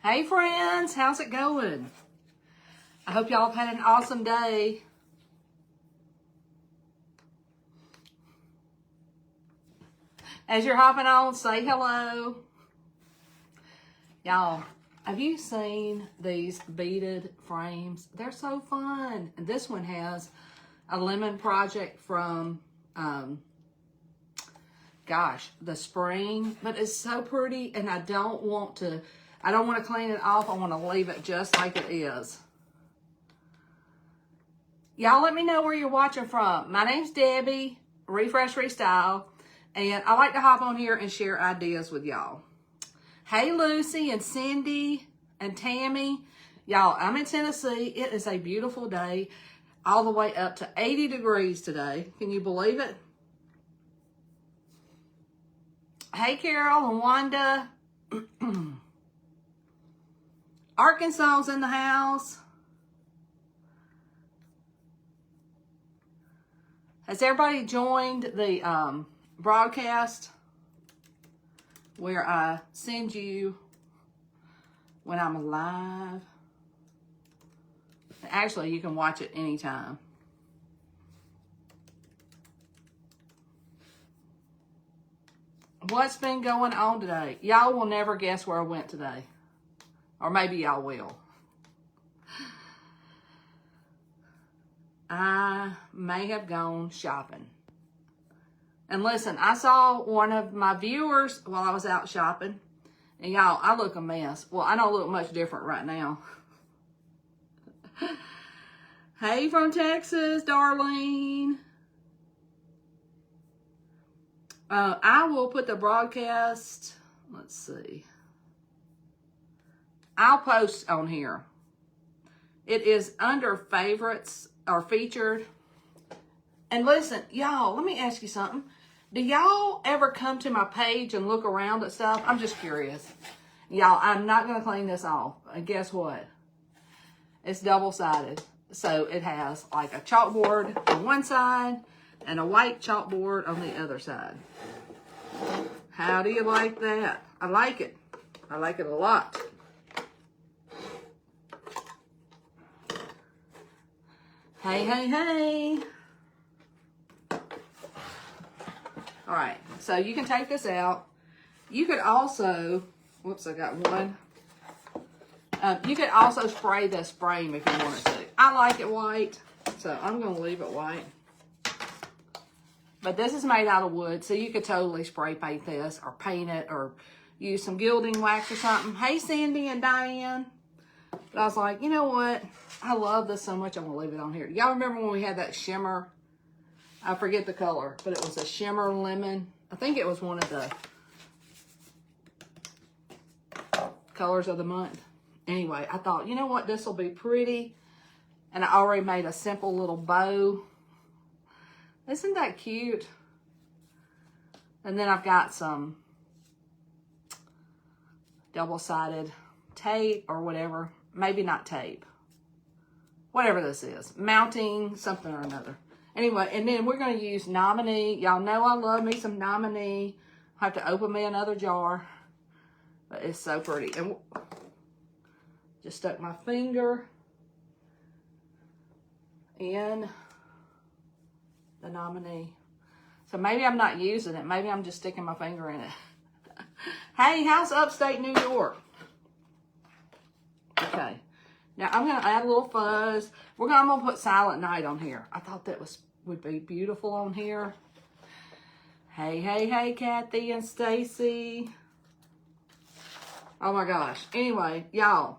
Hey friends, how's it going? I hope y'all have had an awesome day. As you're hopping on, say hello. Y'all, have you seen these beaded frames? They're so fun. And this one has a lemon project from, the spring. But it's so pretty, and I don't want to clean it off. I want to leave it just like it is. Y'all let me know where you're watching from. My name's Debbie, Refresh Restyle, and I like to hop on here and share ideas with y'all. Hey Lucy and Cindy and Tammy. Y'all, I'm in Tennessee. It is a beautiful day, all the way up to 80 degrees today. Can you believe it? Hey Carol and Wanda. Arkansas's in the house. Has everybody joined the broadcast where I send you when I'm live? Actually, you can watch it anytime. What's been going on today? Y'all will never guess where I went today. Or maybe y'all will. I may have gone shopping. And listen, I saw one of my viewers while I was out shopping. And y'all, I look a mess. Well, I don't look much different right now. Hey from Texas, Darlene. I will put the broadcast, let's see. I'll post on here. It is under favorites or featured. And listen, y'all, let me ask you something. Do y'all ever come to my page and look around at stuff? I'm just curious. Y'all, I'm not going to clean this off. And guess what? It's double-sided. So it has like a chalkboard on one side and a white chalkboard on the other side. How do you like that? I like it. I like it a lot. Hey, hey, hey. All right, so you can take this out. You could also, whoops, I got one. You could also spray this frame if you wanted to. I like it white, so I'm going to leave it white. But this is made out of wood, so you could totally spray paint this or paint it or use some gilding wax or something. Hey, Cindy and Diane. But I was like, you know what? I love this so much, I'm going to leave it on here. Y'all remember when we had that shimmer? I forget the color, but it was a shimmer lemon. I think it was one of the colors of the month. Anyway, I thought, you know what? This will be pretty. And I already made a simple little bow. Isn't that cute? And then I've got some double-sided tape or whatever. Maybe not tape. Whatever this is. Mounting something or another. Anyway, and then we're going to use Nominee. Y'all know I love me some Nominee. I have to open me another jar. But it's so pretty. And just stuck my finger in the Nominee. So maybe I'm not using it. Maybe I'm just sticking my finger in it. Hey, how's upstate New York? Okay. Now I'm going to add a little fuzz. I'm going to put Silent Night on here. I thought that would be beautiful on here. Hey, hey, hey, Kathy and Stacy. Oh my gosh. Anyway, y'all,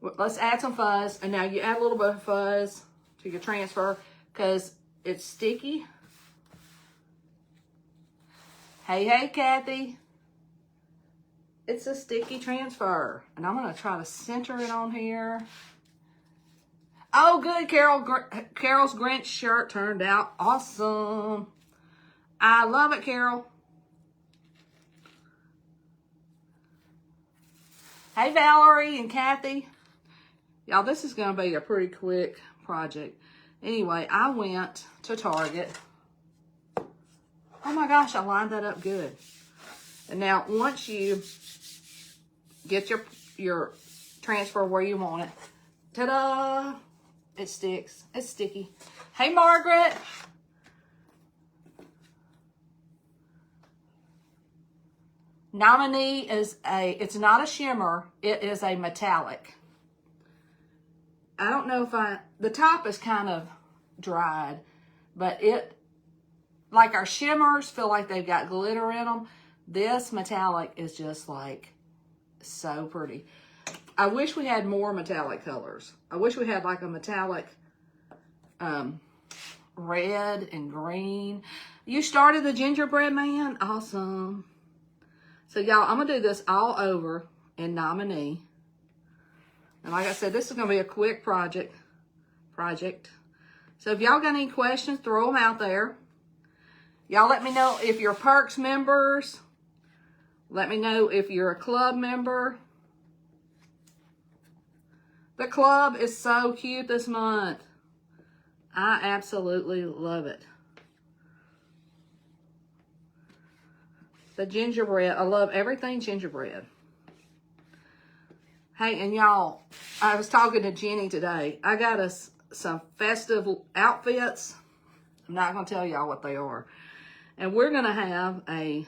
let's add some fuzz. And now you add a little bit of fuzz to your transfer because it's sticky. Hey, hey, Kathy. It's a sticky transfer. And I'm going to try to center it on here. Oh, good, Carol. Carol's Grinch shirt turned out awesome. I love it, Carol. Hey, Valerie and Kathy. Y'all, this is going to be a pretty quick project. Anyway, I went to Target. Oh my gosh, I lined that up good. And now, once you get your your transfer where you want it. Ta-da! It sticks. It's sticky. Hey, Margaret. Nominee is it's not a shimmer. It is a metallic. I don't know if the top is kind of dried, but like our shimmers feel like they've got glitter in them. This metallic is just like so pretty. I wish we had more metallic colors. I wish we had like a metallic red and green. You started the gingerbread man? Awesome. So y'all, I'm going to do this all over in Nominee. And like I said, this is going to be a quick project. So if y'all got any questions, throw them out there. Y'all let me know if you're Perks members. Let me know if you're a club member. The club is so cute this month. I absolutely love it. The gingerbread. I love everything gingerbread. Hey, and y'all, I was talking to Jenny today. I got us some festive outfits. I'm not going to tell y'all what they are. And we're going to have I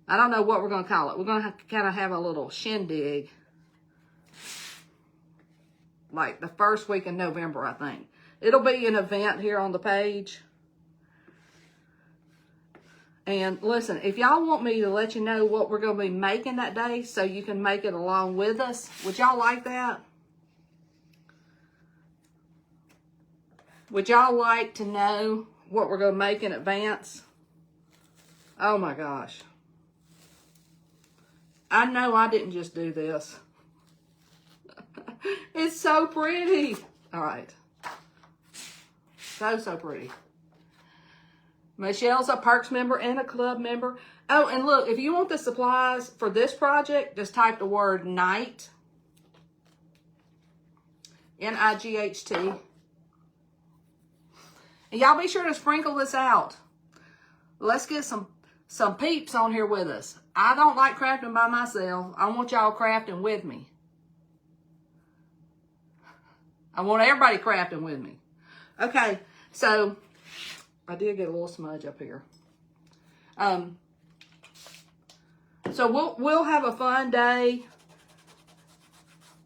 don't know what we're going to call it. We're going to kind of have a little shindig. Like the first week in November, I think. It'll be an event here on the page. And listen, if y'all want me to let you know what we're going to be making that day so you can make it along with us, would y'all like that? Would y'all like to know what we're going to make in advance? Oh my gosh. I know I didn't just do this. It's so pretty. All right. So pretty. Michelle's a Perks member and a club member. Oh, and look, if you want the supplies for this project, just type the word night. N-I-G-H-T. And y'all be sure to sprinkle this out. Let's get some peeps on here with us. I don't like crafting by myself. I want y'all crafting with me. I want everybody crafting with me. Okay, so I did get a little smudge up here. So we'll have a fun day.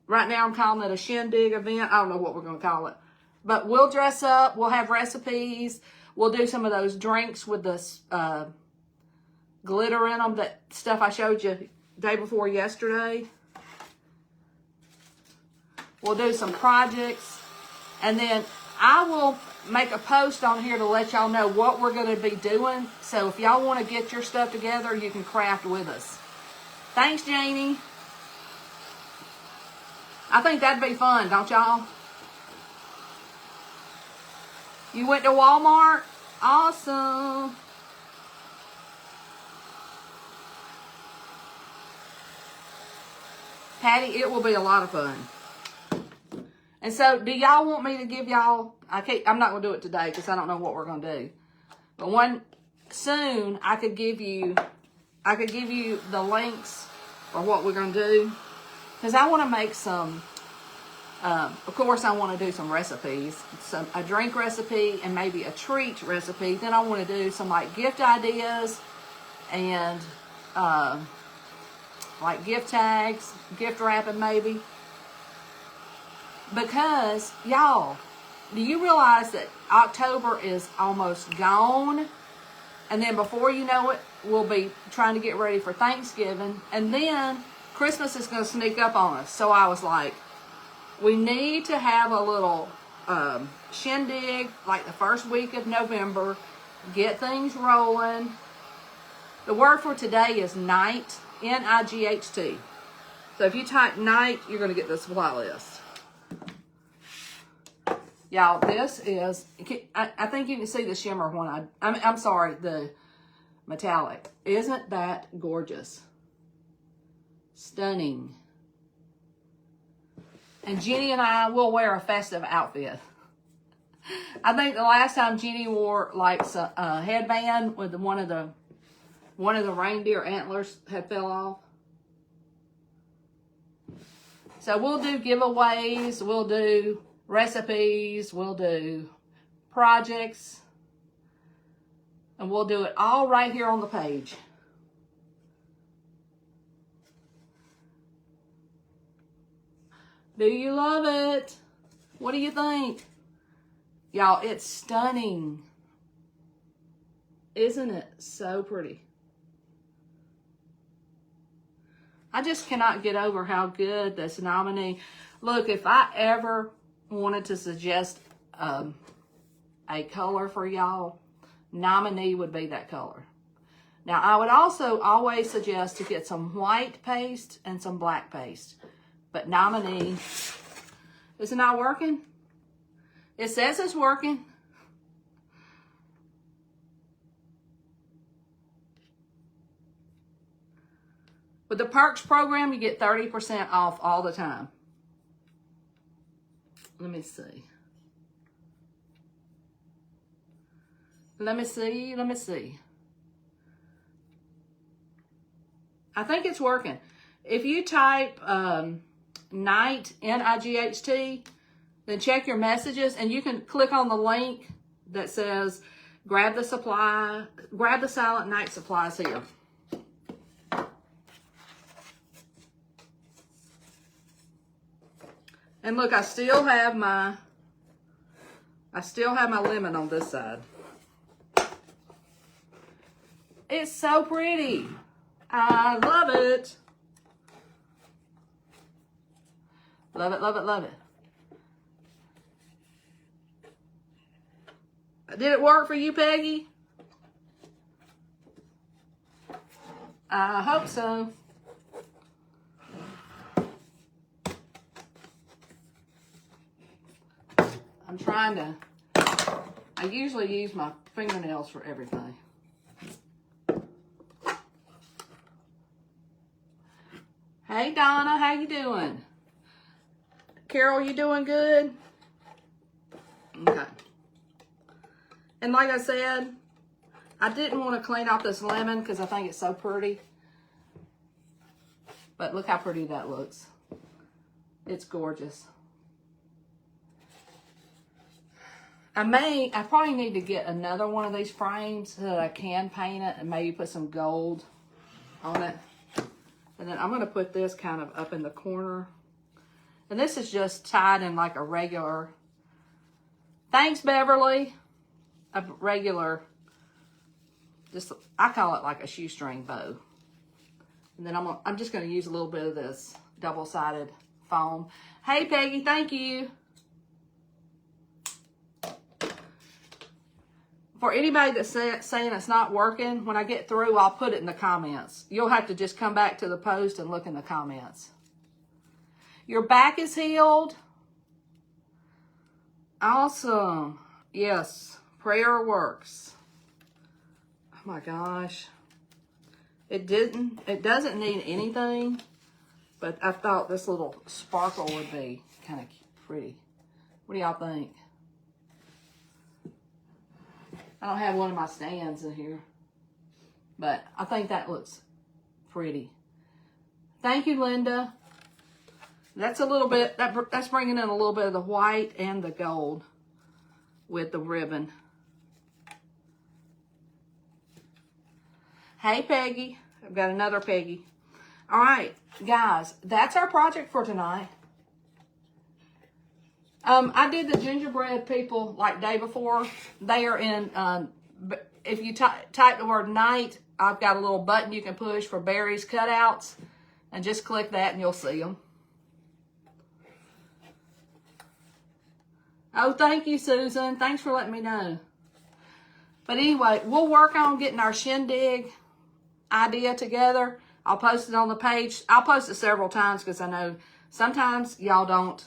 Right now I'm calling it a shindig event. I don't know what we're going to call it. But we'll dress up. We'll have recipes. We'll do some of those drinks with the glitter in them. That stuff I showed you day before yesterday. We'll do some projects. And then I will make a post on here to let y'all know what we're going to be doing. So if y'all want to get your stuff together, you can craft with us. Thanks, Janie. I think that'd be fun, don't y'all? You went to Walmart? Awesome. Patty, it will be a lot of fun. And so, do y'all want me to give y'all, I'm not going to do it today because I don't know what we're going to do. But soon, I could give you the links for what we're going to do. Because I want to make some, of course, I want to do some recipes. A drink recipe and maybe a treat recipe. Then I want to do some like gift ideas and like gift tags, gift wrapping maybe. Because, y'all, do you realize that October is almost gone? And then before you know it, we'll be trying to get ready for Thanksgiving. And then Christmas is going to sneak up on us. So I was like, we need to have a little shindig, like the first week of November. Get things rolling. The word for today is night, N-I-G-H-T. So if you type night, you're going to get the supply list. Y'all, this is, I think you can see the shimmer when I'm sorry, the metallic. Isn't that gorgeous? Stunning. And Jenny and I will wear a festive outfit. I think the last time Jenny wore like a headband with one of the reindeer antlers had fell off. So we'll do giveaways, we'll do recipes, we'll do projects, and we'll do it all right here on the page. Do you love it? What do you think? Y'all, it's stunning. Isn't it so pretty? I just cannot get over how good this nominee. Look, if I ever wanted to suggest a color for y'all, nominee would be that color. Now, I would also always suggest to get some white paste and some black paste. But nominee, is it not working? It says it's working. With the Perks program, you get 30% off all the time. Let me see. Let me see. I think it's working. If you type Night, N-I-G-H-T, then check your messages, and you can click on the link that says, grab the Silent Night supplies here. And look, I still have my lemon on this side. It's so pretty. I love it. Love it, love it, love it. Did it work for you, Peggy? I hope so. I'm trying to, I usually use my fingernails for everything. Hey Donna, how you doing? Carol, you doing good? Okay. And like I said, I didn't want to clean off this lemon because I think it's so pretty. But look how pretty that looks. It's gorgeous. I probably need to get another one of these frames so that I can paint it and maybe put some gold on it. And then I'm going to put this kind of up in the corner. And this is just tied in like a regular, thanks Beverly, a regular, just, I call it like a shoestring bow. And then I'm just going to use a little bit of this double-sided foam. Hey Peggy, thank you. For anybody that's saying it's not working, when I get through, I'll put it in the comments. You'll have to just come back to the post and look in the comments. Your back is healed. Awesome. Yes, prayer works. Oh my gosh. It doesn't need anything, but I thought this little sparkle would be kind of pretty. What do y'all think? I don't have one of my stands in here, but I think that looks pretty. Thank you, Linda. That's a little bit, that's bringing in a little bit of the white and the gold with the ribbon. Hey, Peggy. I've got another Peggy. All right, guys, that's our project for tonight. I did the gingerbread people like day before. They are in, if you type the word night, I've got a little button you can push for berries cutouts. And just click that and you'll see them. Oh, thank you, Susan. Thanks for letting me know. But anyway, we'll work on getting our shindig idea together. I'll post it on the page. I'll post it several times because I know sometimes y'all don't.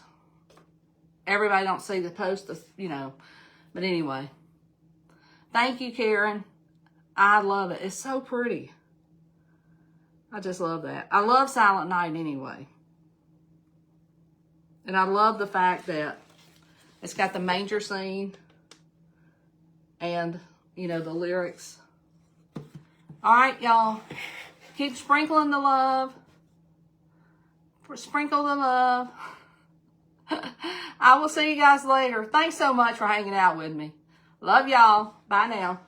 Everybody don't see the post, you know. But anyway. Thank you, Karen. I love it. It's so pretty. I just love that. I love Silent Night anyway. And I love the fact that it's got the manger scene and, you know, the lyrics. All right, y'all. Keep sprinkling the love. Sprinkle the love. I will see you guys later. Thanks so much for hanging out with me. Love y'all. Bye now.